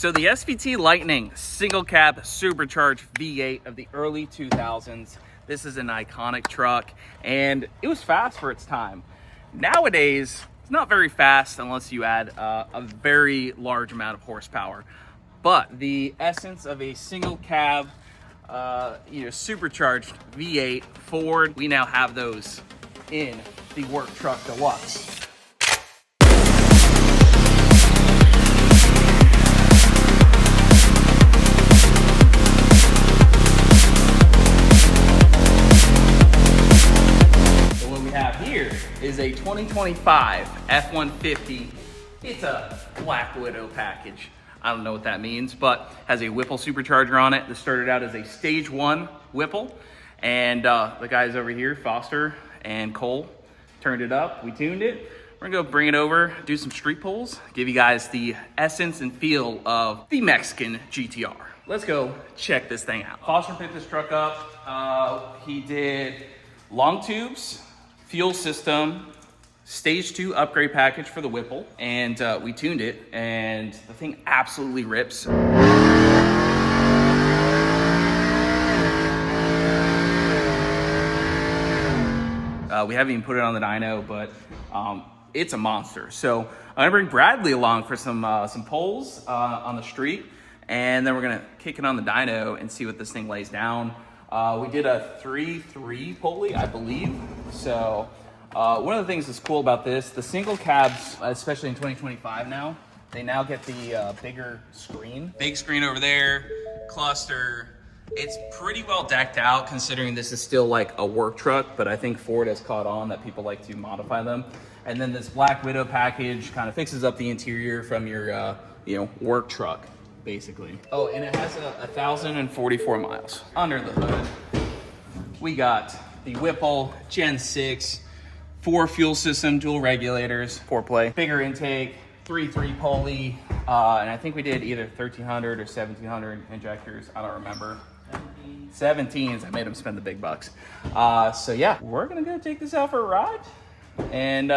So the SVT Lightning single cab supercharged V8 of the early 2000s. This is an iconic truck, and it was fast for its time. Nowadays, it's not very fast unless you add a very large amount of horsepower. But the essence of a single cab, supercharged V8 Ford, we now have those in the Work Truck Deluxe. Is a 2025 F-150. It's a Black Widow package. I don't know what that means, but has a Whipple supercharger on it. This started out as a stage 1 Whipple, and the guys over here, Foster and Cole, turned it up. We tuned it. We're gonna go bring it over, do some street pulls, give you guys the essence and feel of the Mexican GTR. Let's go check this thing out. Foster picked this truck up. He did long tubes, fuel system, stage 2 upgrade package for the Whipple, and we tuned it, and the thing absolutely rips. We haven't even put it on the dyno, but it's a monster. So I'm gonna bring Bradley along for some pulls on the street, and then we're gonna kick it on the dyno and see what this thing lays down. We did a 3.3 pulley, I believe. So one of the things that's cool about this, the single cabs, especially in 2025 now, they now get the bigger screen. Big screen over there, cluster. It's pretty well decked out considering this is still like a work truck, but I think Ford has caught on that people like to modify them. And then this Black Widow package kind of fixes up the interior from your work truck, basically. Oh, and it has 1,044 miles under the hood. We got the Whipple Gen 6, 4 fuel system, dual regulators, 4-play, bigger intake, 3.3 pulley, and I think we did either 1,300 or 1,700 injectors. I don't remember. 17s. I made them spend the big bucks. So yeah, we're gonna go take this out for a ride and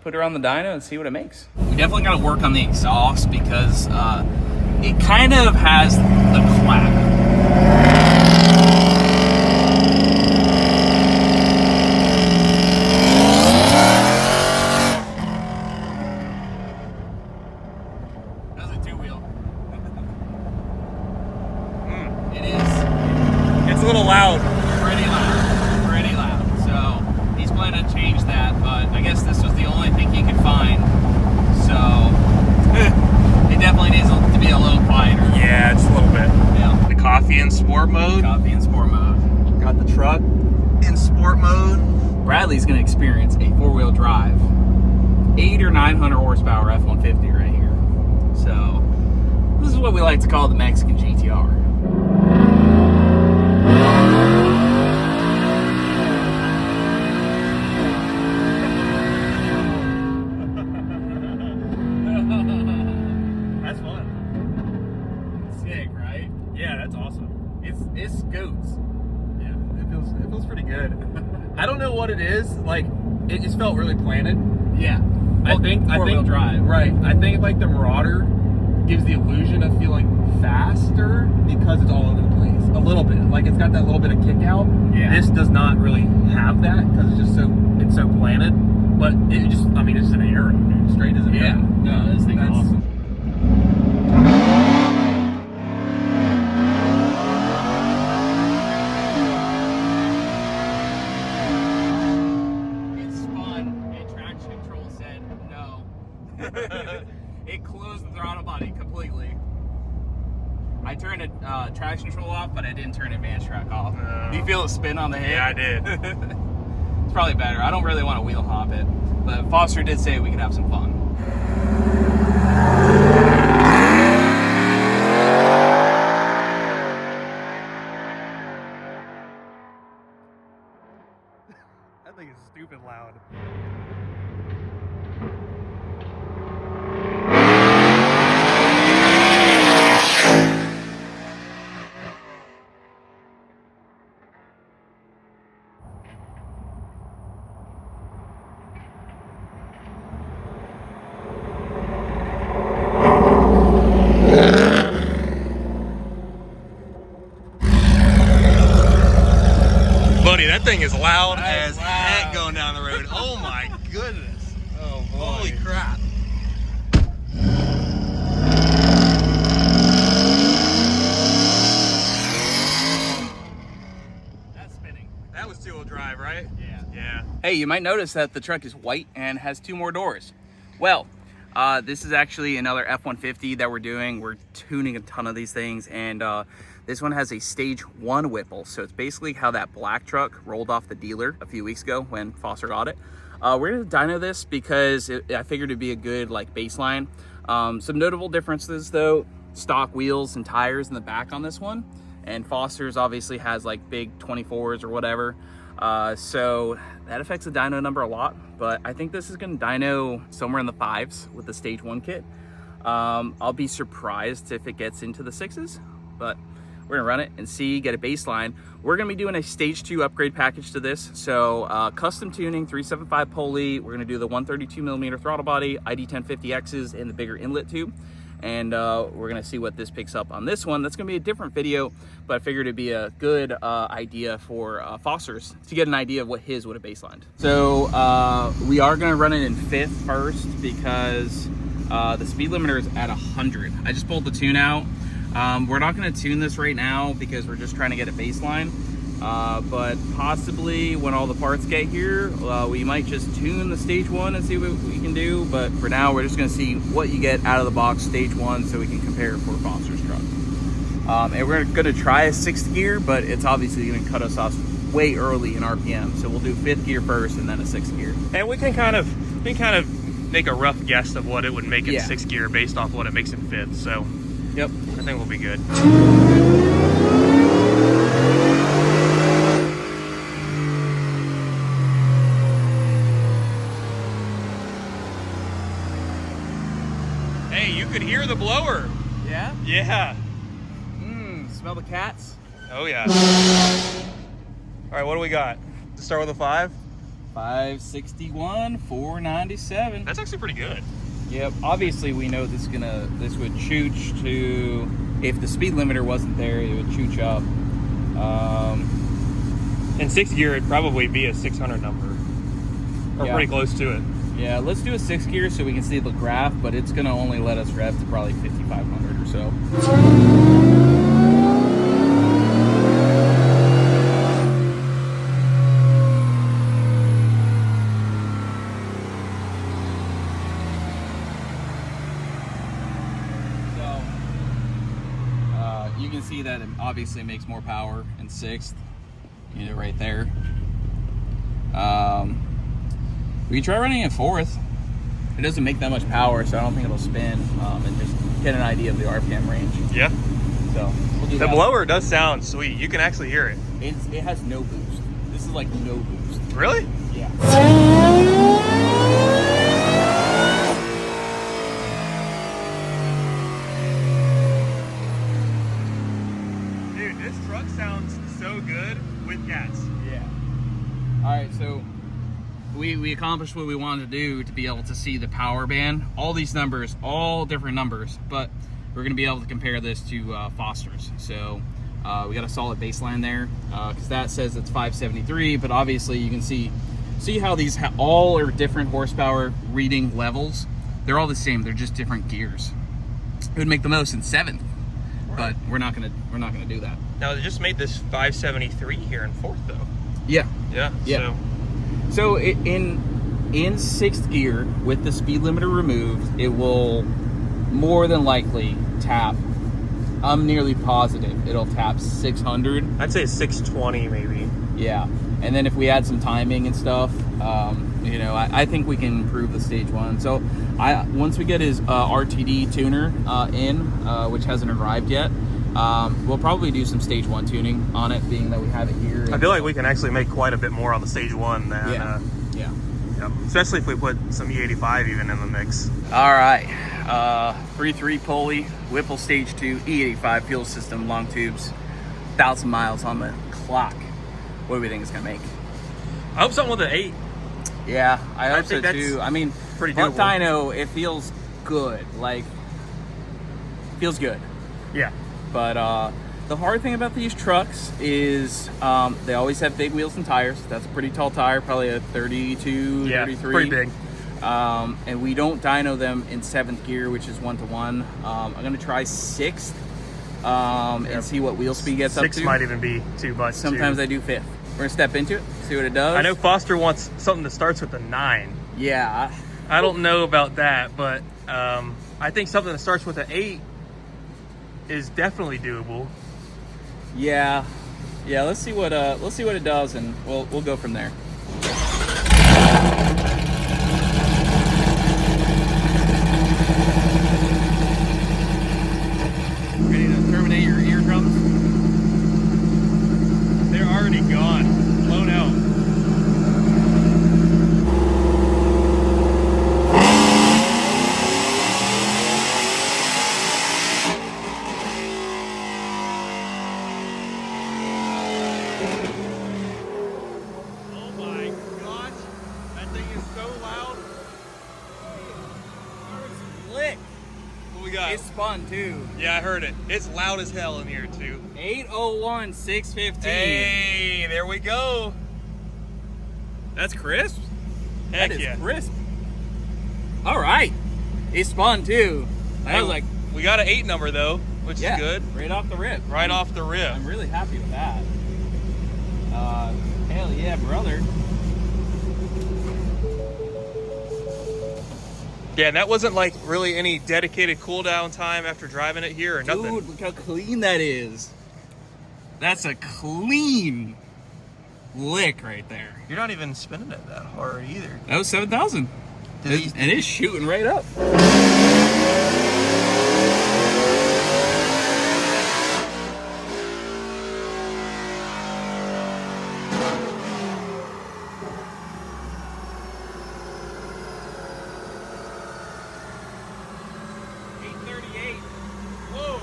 put her on the dyno and see what it makes. We definitely gotta work on the exhaust because it kind of has the clap. That's a 2-wheel. It is. It's a little loud. Pretty loud. Pretty loud. So he's planning to change that, but I guess this was the only thing he could find. So it definitely needs to be a little quieter. Yeah, just a little bit. Yeah. The coffee in sport mode. Coffee in sport mode. Got the truck in sport mode. Bradley's gonna experience a 4-wheel drive, 800 or 900 horsepower F-150 right here. So this is what we like to call the Mexican GTR. That's fun. Sick, right? Yeah, that's awesome. It scoots. Yeah, it feels pretty good. I don't know what it is. Like, it just felt really planted. Yeah. I think four-wheel drive. Right. I think like the Marauder gives the illusion of feeling faster because it's all over the place. A little bit. Like it's got that little bit of kick out. Yeah. This does not really have that because it's just so planted. But it just, I mean, it's an arrow, dude. Straight as an arrow. Yeah. No, this thing's awesome. It closed the throttle body completely. I turned the traction control off, but I didn't turn advanced track off. No. Do you feel the spin on the hit? Yeah, I did. It's probably better. I don't really want to wheel hop it, but Foster did say we could have some fun. That thing is stupid loud. Yeah. is loud as heck going down the road. Oh my goodness. Oh boy. Holy crap. That's spinning. That was 2-wheel drive, right? Yeah. Yeah. Hey, you might notice that the truck is white and has 2 more doors. Well, this is actually another F-150 that we're doing. We're tuning a ton of these things, and this one has a stage 1 Whipple. So it's basically how that black truck rolled off the dealer a few weeks ago when Foster got it. We're gonna dyno this because I figured it'd be a good like baseline. Some notable differences though: stock wheels and tires in the back on this one, and Foster's obviously has like big 24s or whatever. So that affects the dyno number a lot, but I think this is going to dyno somewhere in the 5s with the stage 1 kit. I'll be surprised if it gets into the 6s, but we're gonna run it and see, get a baseline. We're gonna be doing a stage 2 upgrade package to this. So custom tuning, 375 pulley. We're gonna do the 132mm throttle body, ID 1050Xs, and the bigger inlet tube. And we're gonna see what this picks up on this one. That's gonna be a different video, but I figured it'd be a good idea for Foster's to get an idea of what his would have baselined. So we are gonna run it in 5th first because the speed limiter is at 100. I just pulled the tune out. We're not gonna tune this right now because we're just trying to get a baseline. But possibly when all the parts get here, we might just tune the stage 1 and see what we can do. But for now, we're just gonna see what you get out of the box stage 1 so we can compare for Foster's truck. And we're gonna try a 6th gear, but it's obviously gonna cut us off way early in RPM. So we'll do 5th gear first and then a 6th gear. And we can kind of make a rough guess of what it would make in 6th gear based off what it makes in 5th. So yep, I think we'll be good. Hey, you could hear the blower. yeah. Yeah. Smell the cats. Oh yeah. All right, what do we got? To start with a 5? 561, 497. That's actually pretty good. Yep. Obviously, we know this would chooch to, if the speed limiter wasn't there, it would chooch up. In 6th gear, it'd probably be a 600 number, or Yeah. pretty close to it. Yeah, let's do a 6th gear so we can see the graph, but it's gonna only let us rev to probably 5,500 or so. You can see that it obviously makes more power in 6th, right there. We can try running in 4th. It doesn't make that much power, so I don't think it'll spin, and just get an idea of the RPM range. Yeah. So we'll do The that. blower does sound sweet. You can actually hear it. It has no boost. This is like no boost. Really? Yeah. Dude, this truck sounds so good with cats. Yeah. All right, so we accomplished what we wanted to do to be able to see the power band. All these numbers, all different numbers, but we're going to be able to compare this to Foster's. So we got a solid baseline there because that says it's 573, but obviously you can see how these all are different horsepower reading levels. They're all the same. They're just different gears. It would make the most in 7th, but we're not gonna do that. Now, they just made this 573 here in 4th, though. Yeah. Yeah. Yeah. So in 6th gear with the speed limiter removed, it will more than likely tap. I'm nearly positive it'll tap 600. I'd say 620 maybe. Yeah, and then if we add some timing and stuff, I think we can improve the stage 1. So once we get his RTD tuner in, which hasn't arrived yet, we'll probably do some stage 1 tuning on it, being that we have it here. I feel like we can actually make quite a bit more on the stage 1 than, yeah. Especially if we put some E85 even in the mix. All right, 3.3 pulley, Whipple Stage 2, E85 fuel system, long tubes, 1,000 miles on the clock. What do we think it's gonna make? I hope something with an 8. Yeah, I hope so think that's too. I mean, pretty front doable. dyno, it feels good. Like, feels good. Yeah. But The hard thing about these trucks is they always have big wheels and tires. That's a pretty tall tire, probably a 32, 33. Pretty big. And we don't dyno them in 7th gear, which is 1-to-1. I'm gonna try 6th and see what wheel speed gets up to. 6 might even be too much. Sometimes I do 5th. We're gonna step into it, see what it does. I know Foster wants something that starts with a 9. Yeah. I don't know about that, but I think something that starts with an 8 is definitely doable. Yeah. Let's see what it does, and we'll go from there. Ready to terminate your eardrums? They're already gone, blown out. Oh my gosh, that thing is so loud. Lick. What we got? It spun too. Yeah, I heard it. It's loud as hell in here too. 801 615. Hey, there we go. That's crisp. Heck That is yeah. crisp. All right. It spun too. I was like, we got an 8 number though, which yeah, is good. right off the rip. Right off the rip. I'm really happy with that. Hell yeah, brother. Yeah, and that wasn't like really any dedicated cool down time after driving it here or nothing. Dude, look how clean that is. That's a clean lick right there. You're not even spinning it that hard either. That was 7,000. And it's shooting right up. Whoa!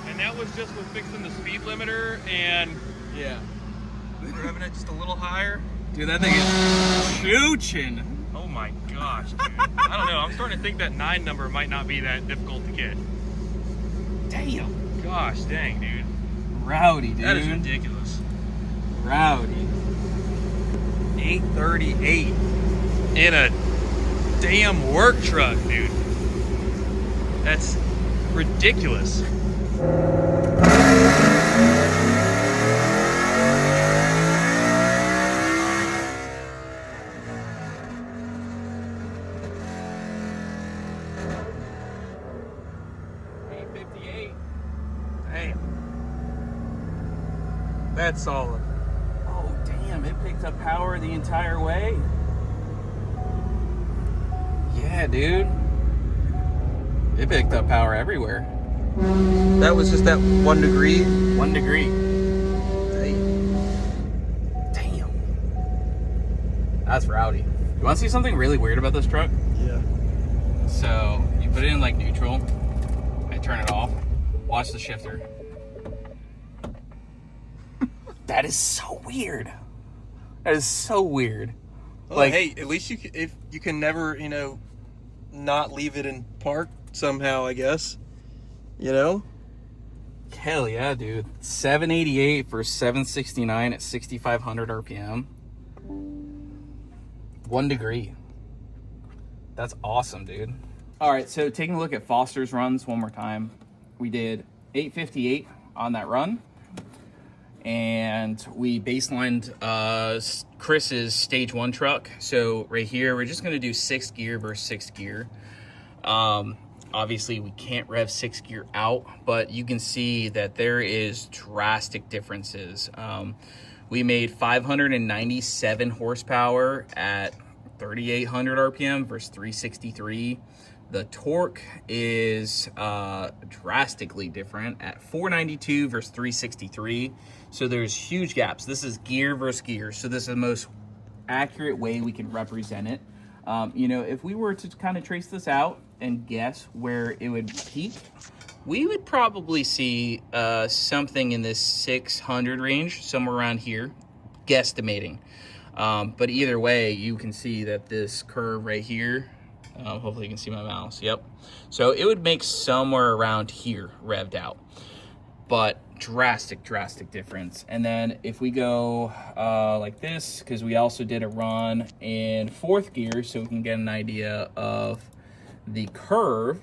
And that was just with fixing the speed limiter and Yeah. revving it just a little higher. Dude, that thing is shooting. Oh my gosh, dude. I don't know. I'm starting to think that 9 number might not be that difficult to get. Damn. Gosh, dang, dude. Rowdy, dude. That is ridiculous. Rowdy. 838 in a damn work truck, dude. That's ridiculous. Damn. That's solid. Oh, damn. It picked up power the entire way. Yeah, dude. It picked up power everywhere. That was just that 1 degree. 1 degree. Damn. Damn. That's rowdy. You want to see something really weird about this truck? Yeah. So, you put it in like neutral. I turn it off. Watch the shifter. That is so weird. That is so weird. Well, Like- hey, at least if you can never, not leave it in park somehow, I guess. Hell yeah, dude. 788 for 769 at 6,500 RPM. 1 degree. That's awesome, dude. All right, so taking a look at Foster's runs one more time. We did 858 on that run. And we baselined Chris's stage 1 truck. So right here, we're just gonna do 6th gear versus 6th gear. Obviously we can't rev 6th gear out, but you can see that there is drastic differences. We made 597 horsepower at 3,800 RPM versus 363. The torque is drastically different at 492 versus 363. So there's huge gaps. This is gear versus gear. So this is the most accurate way we can represent it. If we were to kind of trace this out and guess where it would peak, we would probably see something in this 600 range, somewhere around here, guesstimating. But either way, you can see that this curve right here, hopefully you can see my mouse, yep. So it would make somewhere around here revved out. but drastic difference. And then if we go like this, because we also did a run in 4th gear, so we can get an idea of the curve,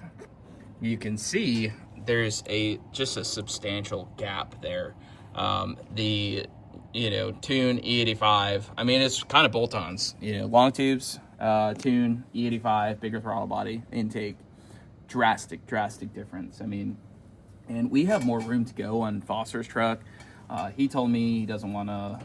you can see there's just a substantial gap there. The Tune E85, I mean, it's kind of bolt-ons, long tubes, Tune E85, bigger throttle body, intake, drastic difference. I mean, and we have more room to go on Foster's truck. He told me he doesn't want to,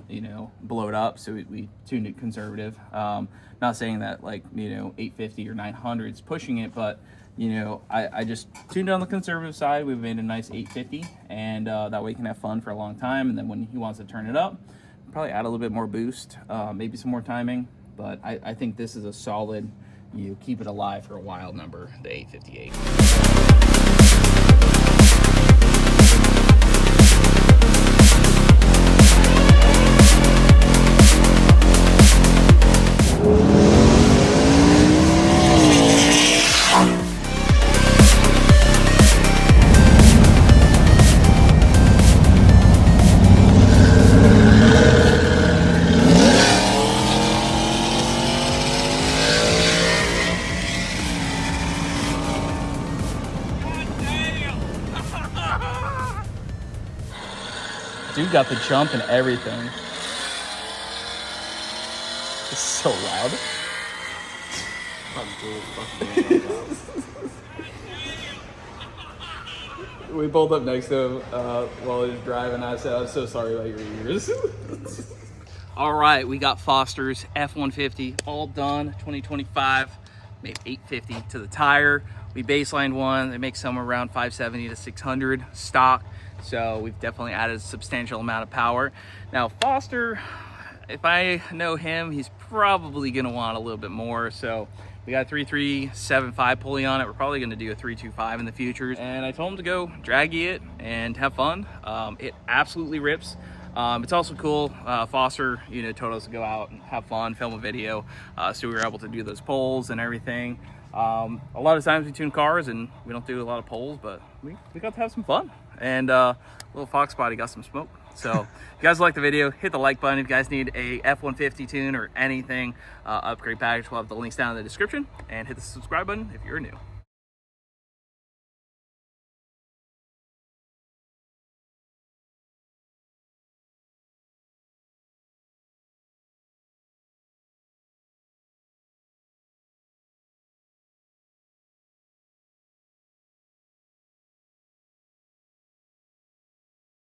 blow it up, so we tuned it conservative. Not saying that 850 or 900 is pushing it, but I just tuned it on the conservative side. We've made a nice 850, and that way he can have fun for a long time. And then when he wants to turn it up, probably add a little bit more boost, maybe some more timing. But I think this is a solid, keep it alive for a while number, the 858. Dude got the jump and everything. It's so loud. We pulled up next to him while he was driving. I said, I'm so sorry about your ears. All right, we got Foster's F-150 all done, 2025. Made 850 to the tire. We baselined one. They make somewhere around 570 to 600 stock. So we've definitely added a substantial amount of power. Now Foster, if I know him, he's probably gonna want a little bit more. So we got a 3375 pulley on it. We're probably gonna do a 325 in the future. And I told him to go draggy it and have fun. It absolutely rips. It's also cool. Foster, told us to go out and have fun, film a video. So we were able to do those polls and everything. A lot of times we tune cars and we don't do a lot of polls, but we got to have some fun. And little Fox body got some smoke. So if you guys like the video, hit the like button. If you guys need a F-150 tune or anything, upgrade package, we'll have the links down in the description. And hit the subscribe button if you're new.